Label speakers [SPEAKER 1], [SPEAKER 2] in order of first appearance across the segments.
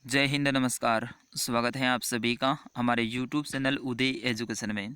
[SPEAKER 1] जय हिंद, नमस्कार। स्वागत है आप सभी का हमारे यूट्यूब चैनल उदय एजुकेशन में।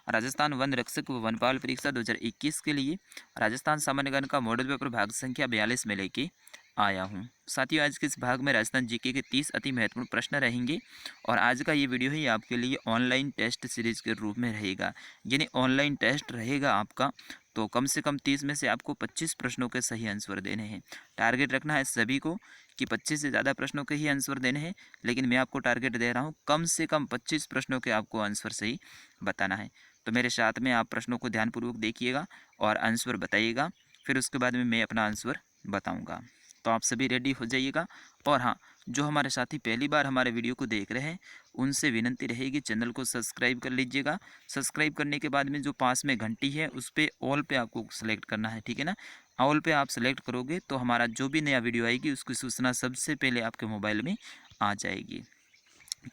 [SPEAKER 1] राजस्थान वन रक्षक व वनपाल परीक्षा 2021 के लिए राजस्थान सामान्य ज्ञान का मॉडल पेपर भाग संख्या 42 में लेके आया हूं। साथियों, आज के इस भाग में राजस्थान जीके के 30 अति महत्वपूर्ण प्रश्न रहेंगे और आज का ये वीडियो ही आपके लिए ऑनलाइन टेस्ट सीरीज के रूप में रहेगा। यानी ऑनलाइन टेस्ट रहेगा आपका, तो कम से कम 30 में से आपको 25 प्रश्नों के सही आंसर देने हैं। टारगेट रखना है सभी को कि 25 से ज़्यादा प्रश्नों के ही आंसर देने हैं, लेकिन मैं आपको टारगेट दे रहा हूँ कम से कम 25 प्रश्नों के आपको आंसर सही बताना है। तो मेरे साथ में आप प्रश्नों को ध्यानपूर्वक देखिएगा और आंसर बताइएगा, फिर उसके बाद में मैं अपना आंसर बताऊँगा। तो आप सभी रेडी हो जाइएगा। और हाँ, जो हमारे साथी पहली बार हमारे वीडियो को देख रहे हैं उनसे विनती रहेगी चैनल को सब्सक्राइब कर लीजिएगा। सब्सक्राइब करने के बाद में जो पास में घंटी है उस पर ऑल पे आपको सेलेक्ट करना है, ठीक है ना। ऑल पे आप सेलेक्ट करोगे तो हमारा जो भी नया वीडियो आएगी उसकी सूचना सबसे पहले आपके मोबाइल में आ जाएगी।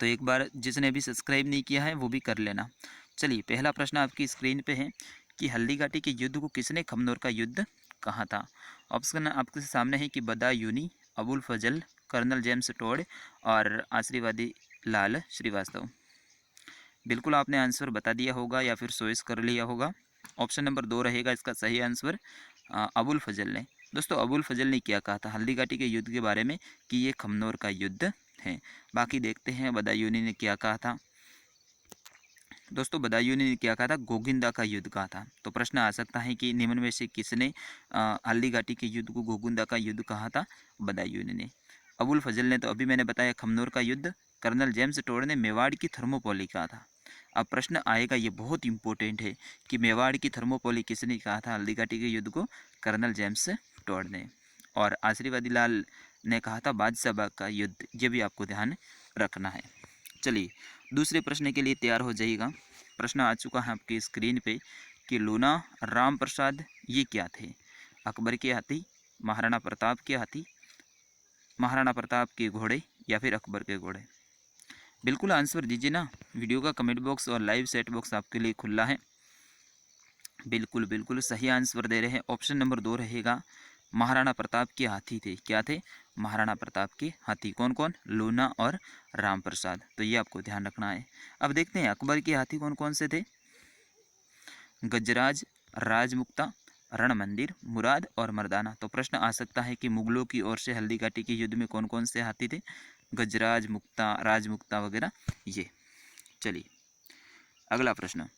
[SPEAKER 1] तो एक बार जिसने भी सब्सक्राइब नहीं किया है वो भी कर लेना। चलिए, पहला प्रश्न आपकी स्क्रीन पे है कि हल्दी घाटी के युद्ध को किसने खमनोर का युद्ध कहा था। ऑप्शन आपके सामने है कि बदायूनी, अबुल फजल, कर्नल जेम्स टोड और आशीर्वादी लाल श्रीवास्तव। बिल्कुल आपने आंसर बता दिया होगा या फिर चॉइस कर लिया होगा। ऑप्शन नंबर 2 रहेगा इसका सही आंसर, अबुल फजल ने। दोस्तों, अबुल फजल ने क्या कहा था हल्दी घाटी के युद्ध के बारे में कि ये खमनोर का युद्ध है। बाकी देखते हैं बदायूनी ने क्या कहा था। दोस्तों, बदायूनी ने क्या कहा था, गोगिंदा का युद्ध कहा था। तो प्रश्न आ सकता है कि निम्न में से किसने हल्दी घाटी के युद्ध को गोगिंदा का युद्ध कहा था। बदायूनी ने। अबुल फजल ने तो अभी मैंने बताया खमनोर का युद्ध। कर्नल जेम्स टोड ने मेवाड़ की थर्मोपोली कहा था। अब प्रश्न आएगा, ये बहुत इंपॉर्टेंट है कि मेवाड़ की थर्मोपोली किसने कहा था हल्दी घाटी के युद्ध को। कर्नल जेम्स टोड ने। और आशीर्वादी लाल ने कहा था बादशाह बाग का युद्ध। ये भी आपको ध्यान रखना है। चलिए, दूसरे प्रश्न के लिए तैयार हो जाइएगा। प्रश्न आ चुका है आपकी स्क्रीन पे कि लूना राम प्रसाद ये क्या थे। अकबर के हाथी, महाराणा प्रताप के हाथी, महाराणा प्रताप के घोड़े या फिर अकबर के घोड़े। बिल्कुल आंसर दीजिए ना। वीडियो का कमेंट बॉक्स और लाइव चैट बॉक्स आपके लिए खुला है। बिल्कुल बिल्कुल सही आंसर दे रहे हैं। ऑप्शन नंबर 2 रहेगा, महाराणा प्रताप के हाथी थे। क्या थे? महाराणा प्रताप के हाथी। कौन कौन? लूना और राम प्रसाद। तो ये आपको ध्यान रखना है। अब देखते हैं अकबर के हाथी कौन कौन से थे। गजराज, राजमुक्ता, रण मंदिर, मुराद और मर्दाना। तो प्रश्न आ सकता है कि मुगलों की ओर से हल्दी घाटी के युद्ध में कौन कौन से हाथी थे। गजराज, मुक्ता, राजमुक्ता वगैरह ये। चलिए, अगला प्रश्न।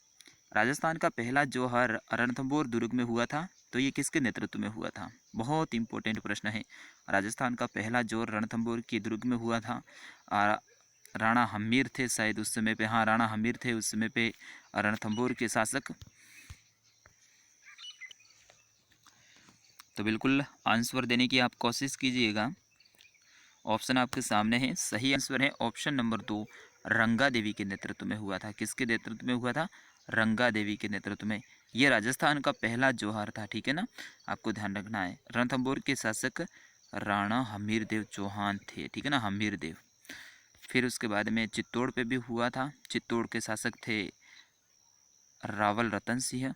[SPEAKER 1] राजस्थान का पहला जौहर रणथंभौर दुर्ग में हुआ था, तो ये किसके नेतृत्व में हुआ था। बहुत इंपॉर्टेंट प्रश्न है। राजस्थान का पहला जौहर रणथंभौर के दुर्ग में हुआ था। राणा हमीर थे शायद उस समय पे। हाँ, राणा हमीर थे उस समय पे रणथंभौर के शासक। तो बिल्कुल आंसर देने की आप कोशिश कीजिएगा। ऑप्शन आपके सामने है। सही आंसर है ऑप्शन नंबर 2, रंगा देवी के नेतृत्व में हुआ था। किसके नेतृत्व में हुआ था? रंगा देवी के नेतृत्व में। ये राजस्थान का पहला जौहर था, ठीक है ना। आपको ध्यान रखना है। रणथंभौर के शासक राणा हमीर देव चौहान थे, ठीक है ना, हमीर देव। फिर उसके बाद में चित्तौड़ पे भी हुआ था। चित्तौड़ के शासक थे रावल रतन सिंह,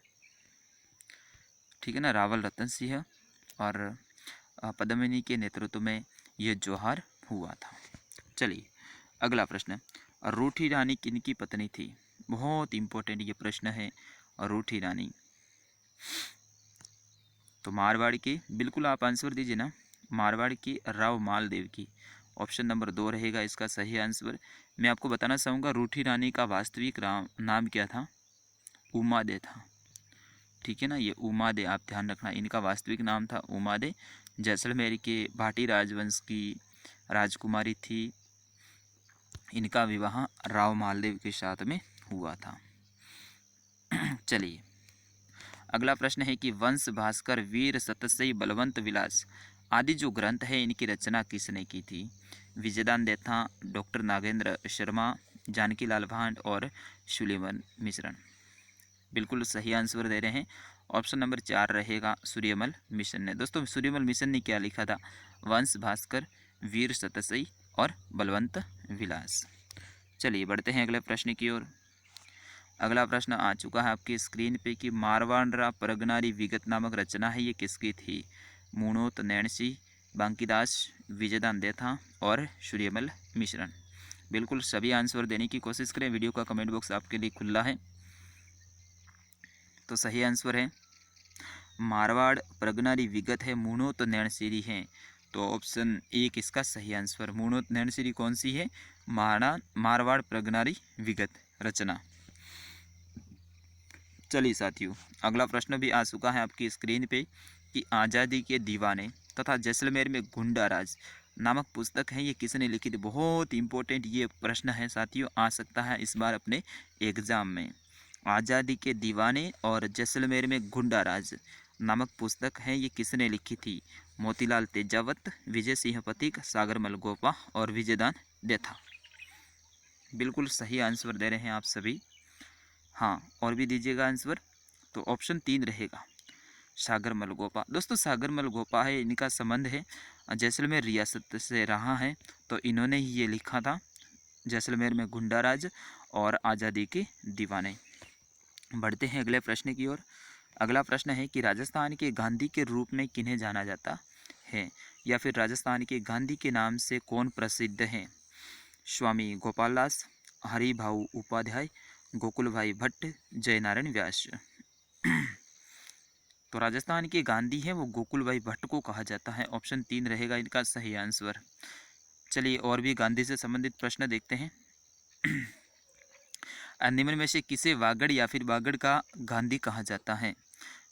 [SPEAKER 1] ठीक है ना, रावल रतन सिंह। और पद्मिनी के नेतृत्व में ये जौहर हुआ था। चलिए, अगला प्रश्न। रूठी रानी किनकी पत्नी थी। बहुत इंपॉर्टेंट ये प्रश्न है। रूठी रानी तो मारवाड़ की। बिल्कुल आप आंसर दीजिए ना। मारवाड़ की राव मालदेव की। ऑप्शन नंबर 2 रहेगा इसका सही आंसर। मैं आपको बताना चाहूँगा रूठी रानी का वास्तविक नाम क्या था। उमादे था, ठीक है ना। ये उमादे आप ध्यान रखना। इनका वास्तविक नाम था उमादे। जैसलमेर के भाटी राजवंश की राजकुमारी थी। इनका विवाह राव मालदेव के साथ में हुआ था। चलिए, अगला प्रश्न है कि वंश भास्कर, वीर सतसई, बलवंत विलास आदि जो ग्रंथ है इनकी रचना किसने की थी। विजयदान देथा, डॉक्टर नागेंद्र शर्मा, जानकी लाल भांड और सुलेमान मिश्रण। बिल्कुल सही आंसर दे रहे हैं। ऑप्शन नंबर 4 रहेगा, सूर्यमल मिशन ने। दोस्तों, सूर्यमल मिशन ने क्या लिखा था। वंश भास्कर, वीर सतसई और बलवंत विलास। चलिए, बढ़ते हैं अगले प्रश्न की ओर। अगला प्रश्न आ चुका है आपकी स्क्रीन पे कि मारवांडरा परगनारी विगत नामक रचना है, ये किसकी थी। मूणोत, नैणसी, बांकीदास विजयदान देथा और सूर्यमल मिश्रण। बिल्कुल सभी आंसर देने की कोशिश करें। वीडियो का कमेंट बॉक्स आपके लिए खुला है। तो सही आंसर है मारवाड़ प्रगनारी विगत है मुणोत नैणसीरी है। तो ऑप्शन एक इसका सही आंसर। मुणोत नैणसीरी कौन सी है? मारवाड़ प्रगनारी विगत रचना। चलिए साथियों, अगला प्रश्न भी आ चुका है आपकी स्क्रीन पे कि आज़ादी के दीवाने तथा जैसलमेर में गुंडा राज नामक पुस्तक है, ये किसने लिखी थी? बहुत इंपॉर्टेंट ये प्रश्न है साथियों, आ सकता है इस बार अपने एग्जाम में। आज़ादी के दीवाने और जैसलमेर में गुंडा राज नामक पुस्तक है, ये किसने लिखी थी? मोतीलाल तेजावत, विजय सिंह पथिक, सागरमल गोपा और विजयदान देथा। बिल्कुल सही आंसर दे रहे हैं आप सभी। हाँ, और भी दीजिएगा आंसर। तो ऑप्शन 3 रहेगा सागरमल गोपा। दोस्तों सागरमल गोपा है, इनका संबंध है जैसलमेर रियासत से रहा है, तो इन्होंने ही ये लिखा था जैसलमेर में गुंडा राज और आज़ादी के दीवाने। बढ़ते हैं अगले प्रश्न की ओर। अगला प्रश्न है कि राजस्थान के गांधी के रूप में किन्हें जाना जाता है, या फिर राजस्थान के गांधी के नाम से कौन प्रसिद्ध है? स्वामी गोपाल दास, हरिभाऊ उपाध्याय, गोकुल भाई भट्ट, जयनारायण व्यास। तो राजस्थान के गांधी हैं वो गोकुल भाई भट्ट को कहा जाता है। ऑप्शन 3 रहेगा इनका सही आंसर। चलिए और भी गांधी से संबंधित प्रश्न देखते हैं। निम्न में से किसे वागड़ या फिर बागड़ का गांधी कहा जाता है?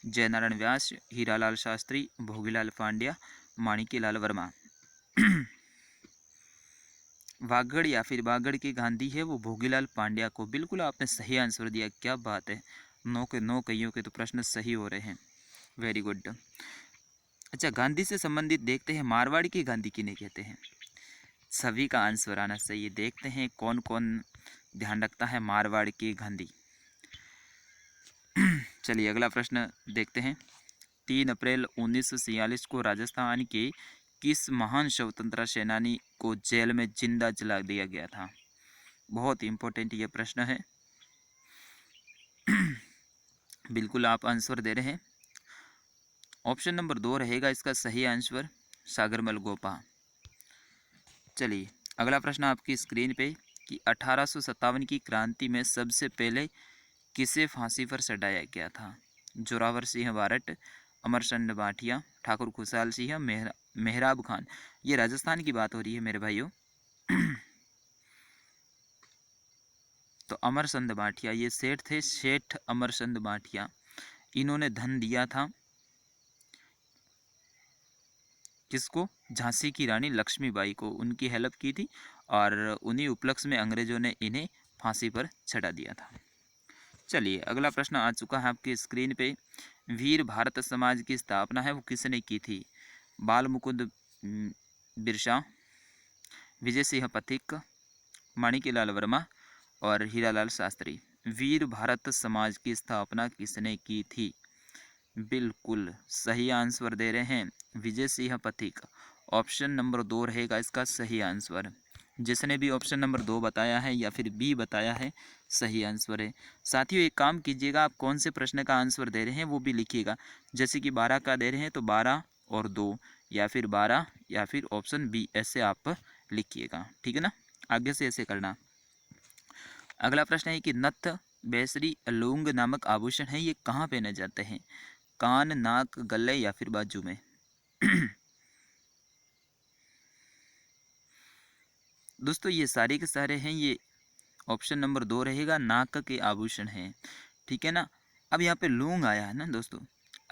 [SPEAKER 1] जयनारायण व्यास, हीरालाल शास्त्री, भोगीलाल पांड्या, माणिक्यलाल वर्मा। वागड़ या फिर बागड़ के गांधी है वो भोगीलाल पांड्या को। बिल्कुल आपने सही आंसर दिया, क्या बात है। 9 के 9 कईयों के तो प्रश्न सही हो रहे हैं। Very good. अच्छा, गांधी से संबंधित देखते हैं, मारवाड़ी के गांधी किन्हें कहते हैं? सभी का आंसर आना चाहिए। देखते हैं कौन कौन ध्यान रखता है मारवाड़ के गांधी। चलिए अगला प्रश्न देखते हैं। 3 अप्रैल 1946 को राजस्थान के किस महान स्वतंत्रता सेनानी को जेल में जिंदा जला दिया गया था? बहुत इंपॉर्टेंट ये प्रश्न है। बिल्कुल आप आंसर दे रहे हैं। ऑप्शन नंबर 2 रहेगा इसका सही आंसर, सागरमल गोपा। चलिए अगला प्रश्न आपकी स्क्रीन पे कि 1857 की क्रांति में सबसे पहले किसे फांसी पर चढ़ाया गया था? जोरावर सिंह बारट, अमरचंद बाठिया, ठाकुर खुशहाल सिंह, मेहराब खान। ये राजस्थान की बात हो रही है मेरे भाइयों। तो अमरचंद बाठिया ये सेठ थे, सेठ अमरचंद बाठिया। इन्होंने धन दिया था किसको? झांसी की रानी लक्ष्मीबाई को, उनकी हेल्प की थी और उन्हीं उपलक्ष्य में अंग्रेजों ने इन्हें फांसी पर चढ़ा दिया था। चलिए अगला प्रश्न आ चुका है आपकी स्क्रीन पे। वीर भारत समाज की स्थापना है वो किसने की थी? बाल मुकुंद बिरसा, विजय सिंह पथिक, माणिक्यलाल वर्मा और हीरालाल शास्त्री। वीर भारत समाज की स्थापना किसने की थी? बिल्कुल सही आंसर दे रहे हैं विजय सिंह पथिक। ऑप्शन नंबर 2 रहेगा इसका सही आंसर। जिसने भी ऑप्शन नंबर 2 बताया है या फिर बी बताया है, सही आंसर है। साथियों एक काम कीजिएगा, आप कौन से प्रश्न का आंसर दे रहे हैं वो भी लिखिएगा। जैसे कि 12 का दे रहे हैं तो 12 और 2, या फिर 12 या फिर ऑप्शन बी, ऐसे आप लिखिएगा, ठीक है ना। आगे से ऐसे करना। अगला प्रश्न है कि नथ, बेसरी, लूंग नामक आभूषण है, ये कहाँ पहने जाते हैं? कान, नाक, गले या फिर बाजू में? दोस्तों ये सारे के सारे हैं, ये ऑप्शन नंबर 2 रहेगा, नाक के आभूषण हैं, ठीक है ना। अब यहाँ पे लूंग आया है ना दोस्तों।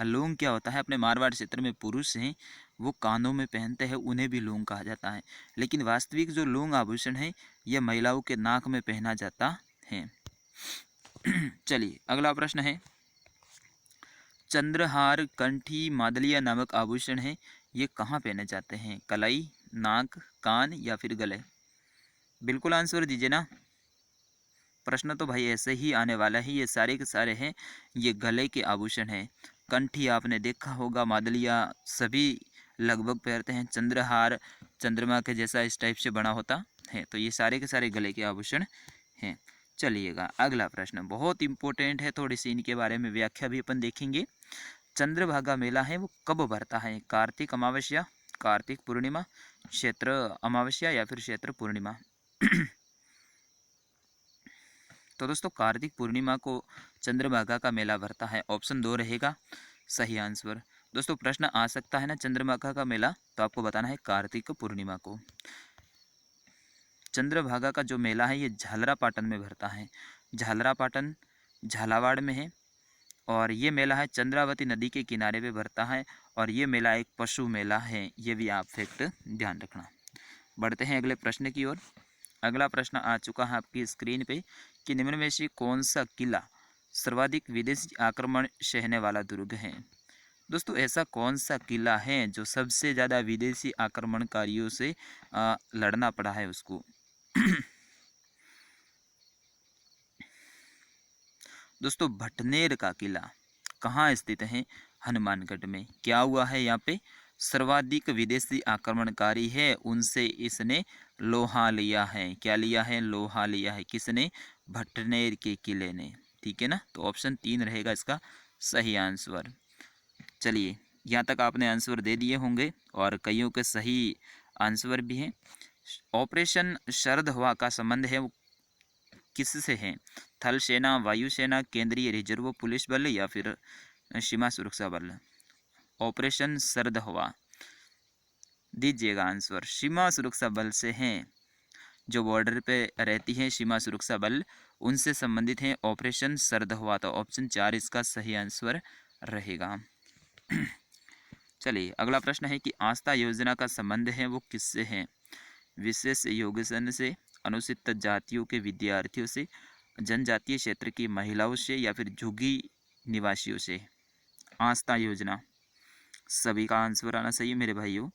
[SPEAKER 1] लूंग क्या होता है? अपने मारवाड़ क्षेत्र में पुरुष हैं वो कानों में पहनते हैं, उन्हें भी लूंग कहा जाता है। लेकिन वास्तविक जो लूंग आभूषण है यह महिलाओं के नाक में पहना जाता है। चलिए अगला प्रश्न है, चंद्रहार, कंठी, मादलिया नामक आभूषण है, ये कहाँ पहने जाते हैं? कलाई, नाक, कान या फिर गले? बिल्कुल आंसर दीजिए ना। प्रश्न तो भाई ऐसे ही आने वाला है। ये सारे के सारे हैं ये गले के आभूषण हैं। कंठी आपने देखा होगा, मादलिया सभी लगभग पहनते हैं, चंद्रहार चंद्रमा के जैसा इस टाइप से बना होता है। तो ये सारे के सारे गले के आभूषण हैं। चलिएगा अगला प्रश्न बहुत इंपॉर्टेंट है, थोड़ी सी इनके बारे में व्याख्या भी अपन देखेंगे। चंद्रभागा मेला है वो कब भरता है? कार्तिक अमावस्या, कार्तिक पूर्णिमा, क्षेत्र अमावस्या या फिर क्षेत्र पूर्णिमा। तो दोस्तों कार्तिक पूर्णिमा को चंद्रभागा का मेला भरता है, ऑप्शन 2 रहेगा सही आंसर। दोस्तों प्रश्न आ सकता है ना चंद्रभागा का मेला, तो आपको बताना है कार्तिक पूर्णिमा को। चंद्रभागा का जो मेला है ये झालरापाटन में भरता है। झालरापाटन झालावाड़ में है और ये मेला है चंद्रावती नदी के किनारे पे भरता है और ये मेला एक पशु मेला है, ये भी आप फैक्ट ध्यान रखना। बढ़ते हैं अगले प्रश्न की ओर। अगला प्रश्न आ चुका है आपकी स्क्रीन पे कि निम्न में से कौन सा किला सर्वाधिक विदेशी आक्रमण सहने वाला दुर्ग है। दोस्तों ऐसा कौन सा किला है जो सबसे ज़्यादा विदेशी आक्रमणकारियों से लड़ना पड़ा है उसको। दोस्तों भटनेर का किला कहाँ स्थित है, हनुमानगढ़ में। क्या हुआ है यहाँ पे, सर्वाधिक विदेशी आक्रमणकारी है उनसे इसने लोहा लिया है। क्या लिया है, लोहा लिया है। किसने, भटनेर के किले ने। ठीक है ना, तो ऑप्शन 3 रहेगा इसका सही आंसर। चलिए यहाँ तक आपने आंसर दे दिए होंगे और कईयों के सही आंसर भी हैं। ऑपरेशन शरद हवा का संबंध है वो किससे है, थल सेना, वायुसेना, केंद्रीय रिजर्व पुलिस बल या फिर सीमा सुरक्षा बल। ऑपरेशन शरद हवा दीजिएगा आंसर, सीमा सुरक्षा बल से हैं। जो बॉर्डर पे रहती है सीमा सुरक्षा बल उनसे संबंधित है ऑपरेशन शरद हवा। तो ऑप्शन 4 इसका सही आंसर रहेगा। चलिए अगला प्रश्न है कि आस्था योजना का संबंध है वो किससे है, विशेष योगदान से, अनुसूचित जातियों के विद्यार्थियों से, जनजातीय क्षेत्र की महिलाओं से या फिर झुग्गी निवासियों से। आस्था योजना, सभी का आंसर आना सही है मेरे भाइयों।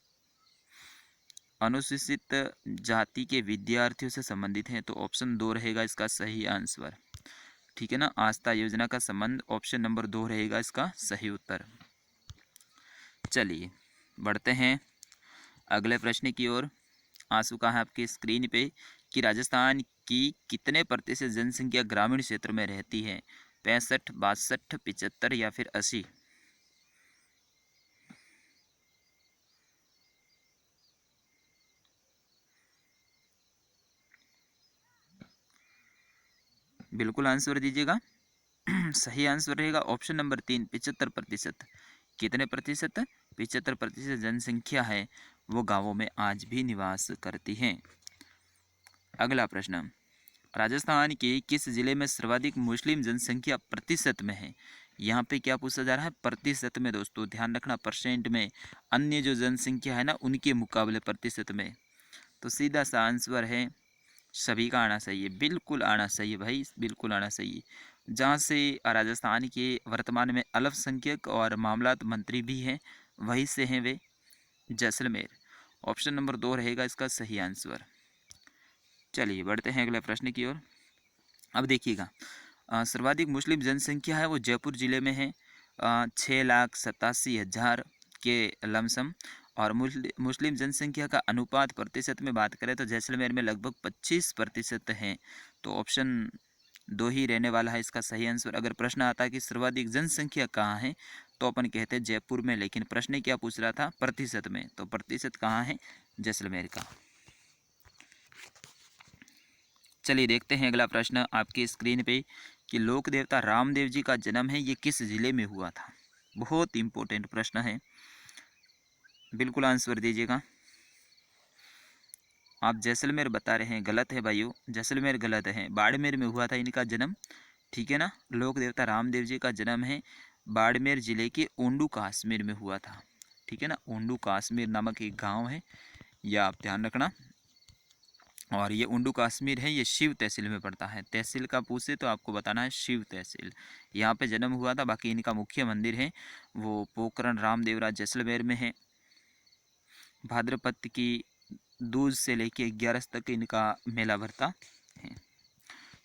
[SPEAKER 1] अनुसूचित जाति के विद्यार्थियों से संबंधित है तो ऑप्शन 2 रहेगा इसका सही आंसर। ठीक है ना, आस्था योजना का संबंध ऑप्शन नंबर 2 रहेगा इसका सही उत्तर। चलिए बढ़ते हैं अगले प्रश्न की ओर। आ चुका है आपकी स्क्रीन पे कि राजस्थान की कितने प्रतिशत जनसंख्या ग्रामीण क्षेत्र में रहती है, 65, 62, 75 या फिर 80। बिल्कुल आंसर दीजिएगा। सही आंसर रहेगा ऑप्शन नंबर 3, 75%। कितने प्रतिशत, 75% जनसंख्या है वो गांवों में आज भी निवास करती है। अगला प्रश्न, राजस्थान के किस जिले में सर्वाधिक मुस्लिम जनसंख्या प्रतिशत में है। यहाँ पे क्या पूछा जा रहा है, प्रतिशत में। दोस्तों ध्यान रखना, परसेंट में, अन्य जो जनसंख्या है ना उनके मुकाबले प्रतिशत में। तो सीधा सा आंसर है, सभी का आना चाहिए, बिल्कुल आना चाहिए भाई, बिल्कुल आना चाहिए। जहाँ से राजस्थान के वर्तमान में अल्पसंख्यक और मामलात मंत्री भी हैं वहीं से हैं वे, जैसलमेर। ऑप्शन नंबर 2 रहेगा इसका सही आंसर। चलिए बढ़ते हैं अगले प्रश्न की ओर। अब देखिएगा, सर्वाधिक मुस्लिम जनसंख्या है वो जयपुर जिले में है, 6,87,000 के लमसम। और मुस्लिम जनसंख्या का अनुपात प्रतिशत में बात करें तो जैसलमेर में लगभग 25% है। तो ऑप्शन 2 ही रहने वाला है इसका सही आंसर। अगर प्रश्न आता है कि सर्वाधिक जनसंख्या कहाँ है तो अपन कहते हैं जयपुर में, लेकिन प्रश्न क्या पूछ रहा था, प्रतिशत में। तो प्रतिशत कहाँ है, जैसलमेर का। चलिए देखते हैं अगला प्रश्न आपकी स्क्रीन पे कि लोक देवता रामदेव जी का जन्म है ये किस जिले में हुआ था। बहुत इंपॉर्टेंट प्रश्न है, बिल्कुल आंसर दीजिएगा। आप जैसलमेर बता रहे हैं, गलत है भाइयों, जैसलमेर गलत है, बाड़मेर में हुआ था इनका जन्म। ठीक है ना, लोक देवता रामदेव जी का जन्म है बाड़मेर जिले के ओंडू कश्मीर में हुआ था। ठीक है ना, ओंडू कश्मीर नामक एक गांव है, यह आप ध्यान रखना। और ये ओंडू कश्मीर है, ये शिव तहसील में पड़ता है। तहसील का पूछे तो आपको बताना है शिव तहसील, यहाँ पे जन्म हुआ था। बाकी इनका मुख्य मंदिर है वो पोखरण रामदेवरा जैसलमेर में है। भाद्रपद की दूज से लेके 11 तक इनका मेला भरता है।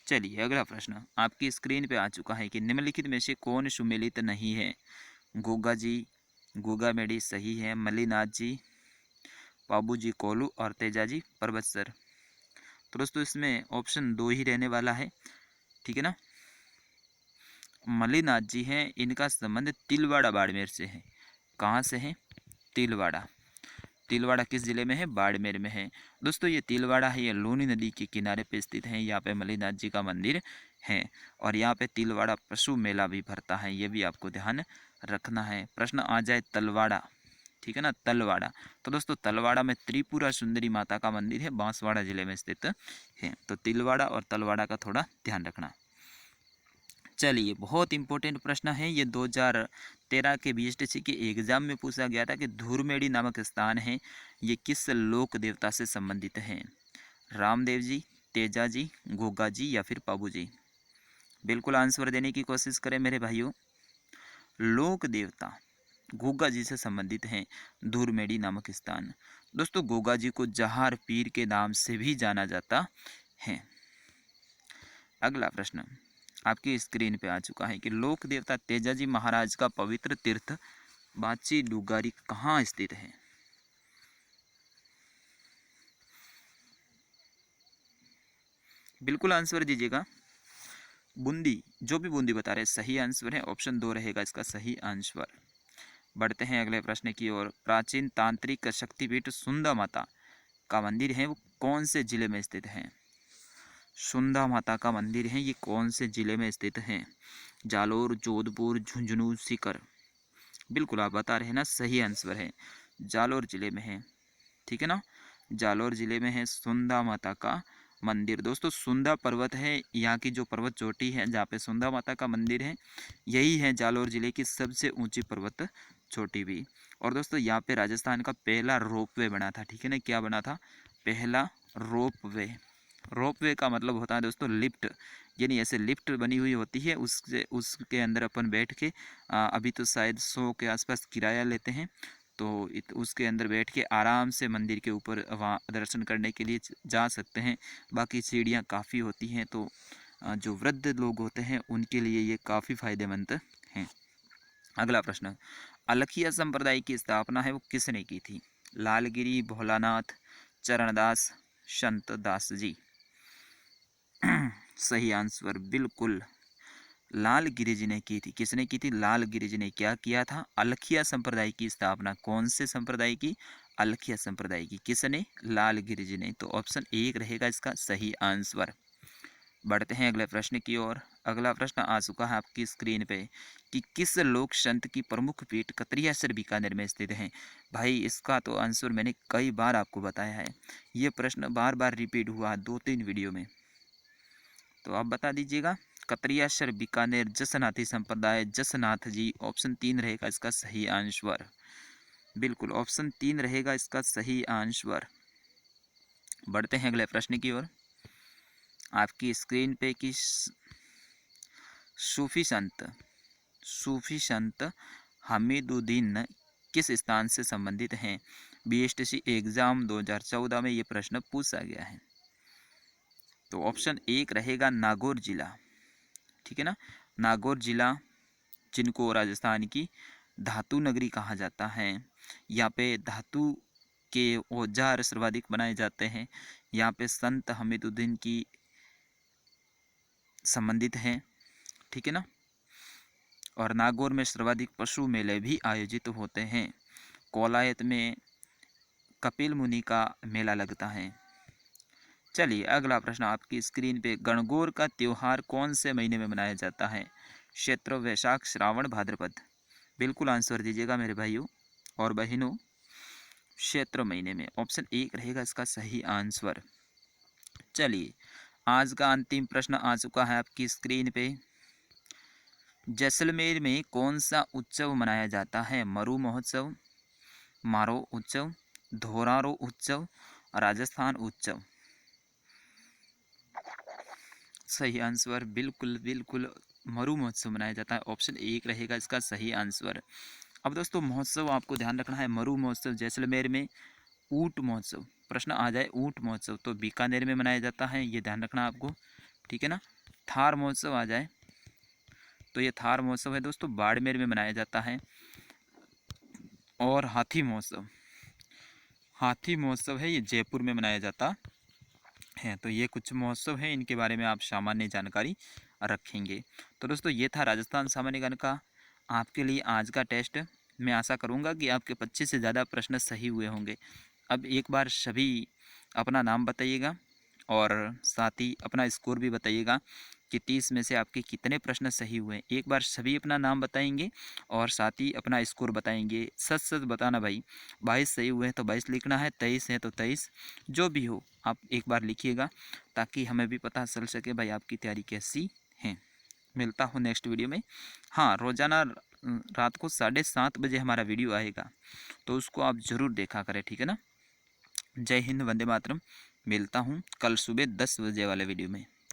[SPEAKER 1] चलिए अगला प्रश्न आपकी स्क्रीन पे आ चुका है कि निम्नलिखित में से कौन सुमेलित नहीं है। गोगा जी, गोगा मेडी सही है, मल्लीनाथ जी, बाबू जी कोलू और तेजा जी परबतसर। तो दोस्तों इसमें ऑप्शन 2 ही रहने वाला है। ठीक है ना, मल्लीनाथ जी हैं, इनका संबंध तिलवाड़ा बाड़मेर से है। कहाँ से है, तिलवाड़ा। तिलवाड़ा किस जिले में है? बाड़मेर में है। दोस्तों ये तिलवाड़ा है, ये लूनी नदी के किनारे पे स्थित है। यहाँ पे मल्लिनाथ जी का मंदिर है और यहाँ पे तिलवाड़ा पशु मेला भी भरता है, ये भी आपको ध्यान रखना है। प्रश्न आ जाए तलवाड़ा, ठीक है ना, तलवाड़ा। तो दोस्तों तलवाड़ा में त्रिपुरा सुंदरी माता का मंदिर है, बांसवाड़ा जिले में स्थित है। तो तिलवाड़ा और तलवाड़ा का थोड़ा ध्यान रखना। चलिए बहुत इंपॉर्टेंट प्रश्न है ये, 2013 के बीएसटीसी के एग्जाम में पूछा गया था कि धूरमेड़ी नामक स्थान है, ये किस लोक देवता से संबंधित है? रामदेव जी, तेजा जी, गोगा जी या फिर पाबू जी? बिल्कुल आंसर देने की कोशिश करें मेरे भाइयों। लोक देवता गोगा जी से संबंधित हैं धूरमेड़ी नामक स्थान। दोस्तों गोगा जी को जहार पीर के नाम से भी जाना जाता है। अगला प्रश्न आपकी स्क्रीन पे आ चुका है कि लोक देवता तेजाजी महाराज का पवित्र तीर्थ बाची डुगारी कहाँ स्थित है? बिल्कुल आंसर दीजिएगा। बूंदी, जो भी बूंदी बता रहे सही आंसर है, ऑप्शन 2 रहेगा इसका सही आंसर। बढ़ते हैं अगले प्रश्न की ओर। प्राचीन तांत्रिक शक्तिपीठ सुंदा माता का मंदिर है वो कौन से जिले में स्थित है? सुंदा माता का मंदिर है, ये कौन से जिले में स्थित है? जालोर, जोधपुर, झुंझुनू, सीकर? बिल्कुल आप बता रहे हैं ना, सही आंसर है, जालोर जिले में है, ठीक है ना, जालोर जिले में है सुंदा माता का मंदिर। दोस्तों सुंदा पर्वत है, यहाँ की जो पर्वत चोटी है जहाँ पे सुंदा माता का मंदिर है, यही है जालोर जिले की सबसे ऊंची पर्वत चोटी भी। और दोस्तों यहाँ पे राजस्थान का पहला रोपवे बना था, ठीक है ना, क्या बना था? पहला रोपवे। रोपवे का मतलब होता है दोस्तों लिफ्ट, यानी ऐसे लिफ्ट बनी हुई होती है, उसके अंदर अपन बैठ के अभी तो शायद 100 के आसपास किराया लेते हैं, तो उसके अंदर बैठ के आराम से मंदिर के ऊपर वहाँ दर्शन करने के लिए जा सकते हैं। बाकी सीढ़ियाँ काफ़ी होती हैं, तो जो वृद्ध लोग होते हैं उनके लिए ये काफ़ी फायदेमंद हैं। अगला प्रश्न, अलखिया संप्रदाय की स्थापना है वो किसने की थी? लालगिरी, भोलानाथ, चरणदास, संत दास जी? सही आंसर बिल्कुल लाल गिरी जी ने की थी। किसने की थी? लाल गिरी जी ने क्या किया था? अलखिया संप्रदाय की स्थापना। कौन से संप्रदाय की? अलखिया संप्रदाय की। किसने? लाल गिरी जी ने। तो ऑप्शन 1 रहेगा इसका सही आंसर। बढ़ते हैं अगले प्रश्न की ओर। अगला प्रश्न आ चुका है आपकी स्क्रीन पे कि किस लोक संत की प्रमुख पीठ कतरियासर बीकानेर में स्थित है? भाई इसका तो आंसर मैंने कई बार आपको बताया है, ये प्रश्न बार बार रिपीट हुआ 2-3 वीडियो में, तो आप बता दीजिएगा। कतरियासर बीकानेर जसनाथी संप्रदाय, जसनाथ जी। ऑप्शन 3 रहेगा इसका सही आंसर। बिल्कुल ऑप्शन 3 रहेगा इसका सही आंसर। बढ़ते हैं अगले प्रश्न की ओर। आपकी स्क्रीन पे कि सूफी संत हमीदुद्दीन किस स्थान से संबंधित हैं? बीएसटीसी एग्जाम 2014 में ये प्रश्न पूछा गया है। तो ऑप्शन 1 रहेगा नागौर जिला, ठीक है ना, नागौर जिला, जिनको राजस्थान की धातु नगरी कहा जाता है। यहाँ पे धातु के औजार सर्वाधिक बनाए जाते हैं। यहाँ पे संत हमीदुद्दीन की संबंधित हैं, ठीक है ना। और नागौर में सर्वाधिक पशु मेले भी आयोजित होते हैं। कोलायत में कपिल मुनि का मेला लगता है। चलिए अगला प्रश्न आपकी स्क्रीन पे। गणगौर का त्यौहार कौन से महीने में मनाया जाता है? चैत्र, वैशाख, श्रावण, भाद्रपद? बिल्कुल आंसर दीजिएगा मेरे भाइयों और बहनों। चैत्र महीने में। ऑप्शन 1 रहेगा इसका सही आंसर। चलिए आज का अंतिम प्रश्न आ चुका है आपकी स्क्रीन पे। जैसलमेर में कौन सा उत्सव मनाया जाता है? मरु महोत्सव, मारो उत्सव, धोरारो उत्सव, राजस्थान उत्सव? सही आंसर बिल्कुल बिल्कुल मरु महोत्सव मनाया जाता है। ऑप्शन 1 रहेगा इसका सही आंसर। अब दोस्तों महोत्सव आपको ध्यान रखना है। मरु महोत्सव जैसलमेर में, ऊंट महोत्सव, प्रश्न आ जाए ऊंट महोत्सव तो बीकानेर में मनाया जाता है, ये ध्यान रखना आपको, ठीक है ना। थार महोत्सव आ जाए तो ये थार महोत्सव है दोस्तों, बाड़मेर में मनाया जाता है। और हाथी महोत्सव है, ये जयपुर में मनाया जाता है। तो ये कुछ महोत्सव हैं, इनके बारे में आप सामान्य जानकारी रखेंगे। तो दोस्तों ये था राजस्थान सामान्य ज्ञान का आपके लिए आज का टेस्ट। मैं आशा करूँगा कि आपके 25 से ज़्यादा प्रश्न सही हुए होंगे। अब एक बार सभी अपना नाम बताइएगा और साथ ही अपना स्कोर भी बताइएगा कि 30 में से आपके कितने प्रश्न सही हुए। एक बार सभी अपना नाम बताएंगे और साथ ही अपना स्कोर बताएंगे। सच सच बताना भाई, 22 सही हुए हैं तो 22 लिखना है, 23 है तो 23, जो भी हो आप एक बार लिखिएगा ताकि हमें भी पता चल सके भाई आपकी तैयारी कैसी है। मिलता हूँ नेक्स्ट वीडियो में। हाँ, रोज़ाना रात को 7:30 बजे हमारा वीडियो आएगा, तो उसको आप ज़रूर देखा करें, ठीक है ना। जय हिंद, वंदे मातरम। मिलता हूँ कल सुबह 10 बजे वाले वीडियो में।